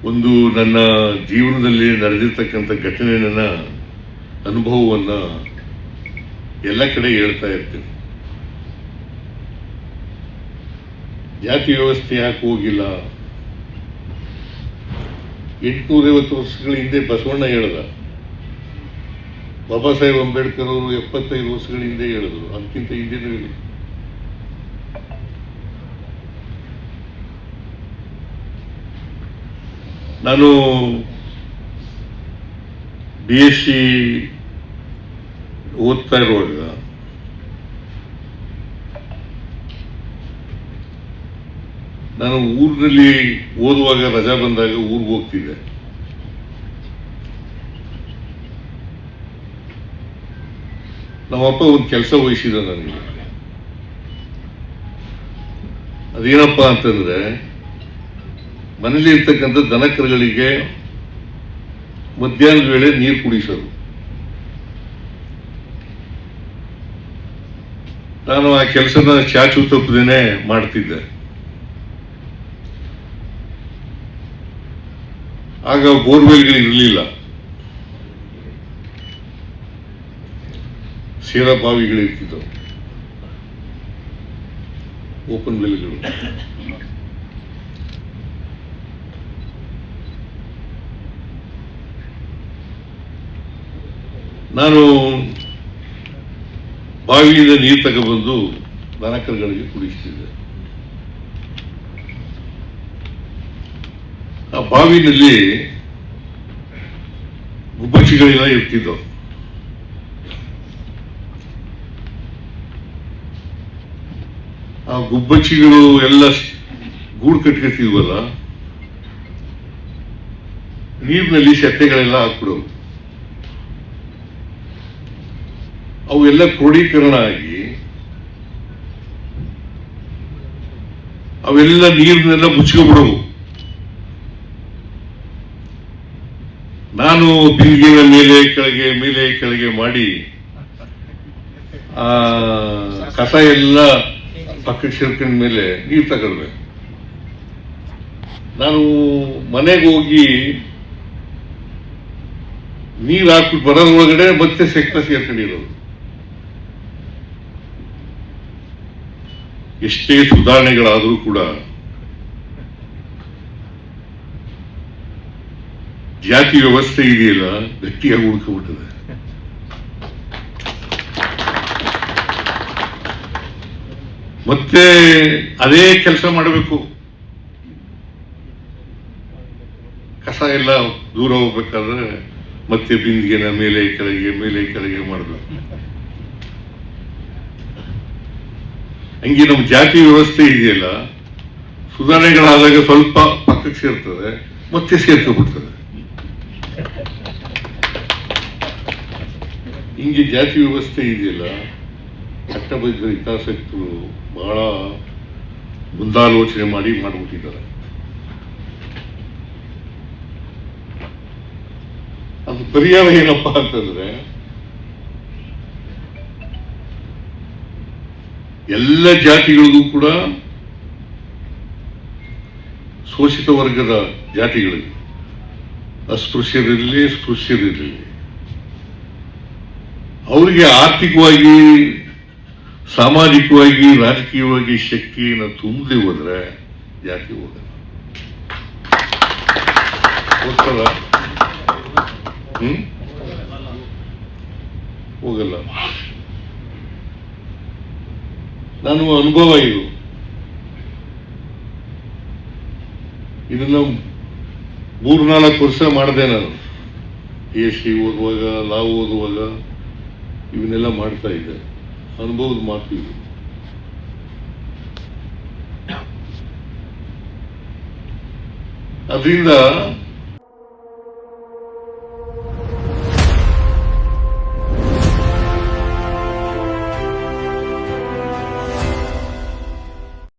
ಒಂದು ನನ್ನ ಜೀವನದಲ್ಲಿ ನಡೆದಿರ್ತಕ್ಕಂಥ ಘಟನೆ, ನನ್ನ ಅನುಭವವನ್ನು ಎಲ್ಲ ಕಡೆ ಹೇಳ್ತಾ ಇರ್ತೀನಿ. ಜಾತಿ ವ್ಯವಸ್ಥೆ ಯಾಕೆ ಹೋಗಿಲ್ಲ? 850 ವರ್ಷಗಳ ಹಿಂದೆ ಬಸವಣ್ಣ ಹೇಳ್ದ, ಬಾಬಾ ಸಾಹೇಬ್ ಅಂಬೇಡ್ಕರ್ ಅವರು 75 ವರ್ಷಗಳ ಹಿಂದೆ ಹೇಳಿದ್ರು, ಅದಕ್ಕಿಂತ ಹಿಂದೆನೂ ಹೇಳಿ. ನಾನು BSc ಓದ್ತಾ ಇರುವಾಗ ನಾನು ಊರಿನಲ್ಲಿ ಓದುವಾಗ ರಜಾ ಬಂದಾಗ ಊರಿಗೆ ಹೋಗ್ತಿದ್ದೆ. ನಮ್ಮಪ್ಪ ಒಂದು ಕೆಲಸ ವಹಿಸಿದ ನನಗೆ. ಅದೇನಪ್ಪ ಅಂತಂದ್ರೆ, ಮನೇಲಿ ಇರ್ತಕ್ಕಂಥ ದನಕರುಗಳಿಗೆ ಮಧ್ಯಾಹ್ನದ ವೇಳೆ ನೀರು ಕುಡಿಸೋದು. ನಾನು ಆ ಕೆಲಸನ ಚಾಚು ತಪ್ಪದೇನೆ ಮಾಡ್ತಿದ್ದೆ. ಆಗ ಬೋರ್ವೆಲ್ಗಳು ಇರಲಿಲ್ಲ, ಸೇರ ಬಾವಿಗಳಿರ್ತಿದ್ದವು, ಓಪನ್ ವೆಲ್ಗಳು. ನಾನು ಬಾವಿಯಿಂದ ನೀರು ತಗೊಬಂದು ದನಕರುಗಳಿಗೆ ಕುಡಿಸ್ತಿದ್ದೆ. ಆ ಬಾವಿನಲ್ಲಿ ಗುಬ್ಬಚ್ಚಿಗಳೆಲ್ಲ ಇರ್ತಿದ್ದವು. ಆ ಗುಬ್ಬಚ್ಚಿಗಳು ಎಲ್ಲ ಗೂಡು ಕಟ್ಕೊತಿದ್ವಲ್ಲ, ನೀರಿನಲ್ಲಿ ಸೆತ್ತೆಗಳೆಲ್ಲ ಹಾಕ್ಬಿಡೋವು. ಅವೆಲ್ಲ ಕ್ರೋಢೀಕರಣ ಆಗಿ ಅವೆಲ್ಲ ನೀರನ್ನೆಲ್ಲ ಮುಚ್ಕೊಬಿಡವು. ನಾನು ಬಿಂದಿಗೆಯ ಮೇಲೆ ಕೆಳಗೆ ಮಾಡಿ ಆ ಕಸ ಎಲ್ಲ ಪಕ್ಕಕ್ಕೆ ಸೇರ್ಕೊಂಡ ಮೇಲೆ ನೀರು ತಗೊಳ್ಬೇಕು. ನಾನು ಮನೆಗೆ ಹೋಗಿ ನೀರು ಹಾಕ್ಬಿಟ್ಟು ಬರೋದ್ರೊಳಗಡೆ ಮತ್ತೆ ಸೇರ್ಕೊಂಡಿರೋದು. ಎಷ್ಟೇ ಸುಧಾರಣೆಗಳಾದರೂ ಕೂಡ ಜಾತಿ ವ್ಯವಸ್ಥೆ ಇದೆಯಲ್ಲ, ಗಟ್ಟಿಯಾಗಿ ಉಳ್ಕೊಬಿಟ್ಟದೆ. ಮತ್ತೆ ಅದೇ ಕೆಲಸ ಮಾಡಬೇಕು. ಕಸ ಎಲ್ಲ ದೂರ ಹೋಗ್ಬೇಕಾದ್ರೆ ಮತ್ತೆ ಬಿಂದಿಗೆನ ಮೇಲೆ ಕೆಳಗೆ ಮಾಡಬೇಕು. ಹಂಗೆ ನಮ್ಮ ಜಾತಿ ವ್ಯವಸ್ಥೆ ಇದೆಯಲ್ಲ, ಸುಧಾರಣೆಗಳಾದಾಗ ಸ್ವಲ್ಪ ಪಕ್ಕಕ್ಕೆ ಸೇರ್ತದೆ, ಮತ್ತೆ ಸೇರ್ಕೊಬಿಡ್ತದೆ. ಹಿಂಗೆ ಜಾತಿ ವ್ಯವಸ್ಥೆ ಇದೆಯಲ್ಲ, ಚಟ್ಟಬದ್ಧ ಹಿತಾಸಕ್ತರು ಬಹಳ ಮುಂದಾಲೋಚನೆ ಮಾಡಿಬಿಟ್ಟಿದ್ದಾರೆ. ಅದು ಪರಿಹಾರ ಏನಪ್ಪಾ ಅಂತಂದ್ರೆ, ಎಲ್ಲ ಜಾತಿಗಳಿಗೂ ಕೂಡ, ಶೋಷಿತ ವರ್ಗದ ಜಾತಿಗಳಿಗೆ, ಅಸ್ಪೃಶ್ಯರಿರಲಿ ಸ್ಪೃಶ್ಯರಿರಲಿ, ಅವರಿಗೆ ಆರ್ಥಿಕವಾಗಿ, ಸಾಮಾಜಿಕವಾಗಿ, ರಾಜಕೀಯವಾಗಿ ಶಕ್ತಿಯನ್ನು ತುಂಬದೆ ಹೋದ್ರೆ ಜಾತಿ ಹೋಗಲ್ಲ. ಹೋಗಲ್ಲ. ನಾನು ಅನುಭವ ಇದನ್ನ 3-4 ವರ್ಷ ಮಾಡಿದೆ. ನಾನು BSc ಓದುವಾಗ, ಲಾ ಓದುವಾಗ ಇವನ್ನೆಲ್ಲ ಮಾಡ್ತಾ ಇದ್ದೆ. ಅನುಭವದ ಮಾತು ಇದು. ಅದರಿಂದ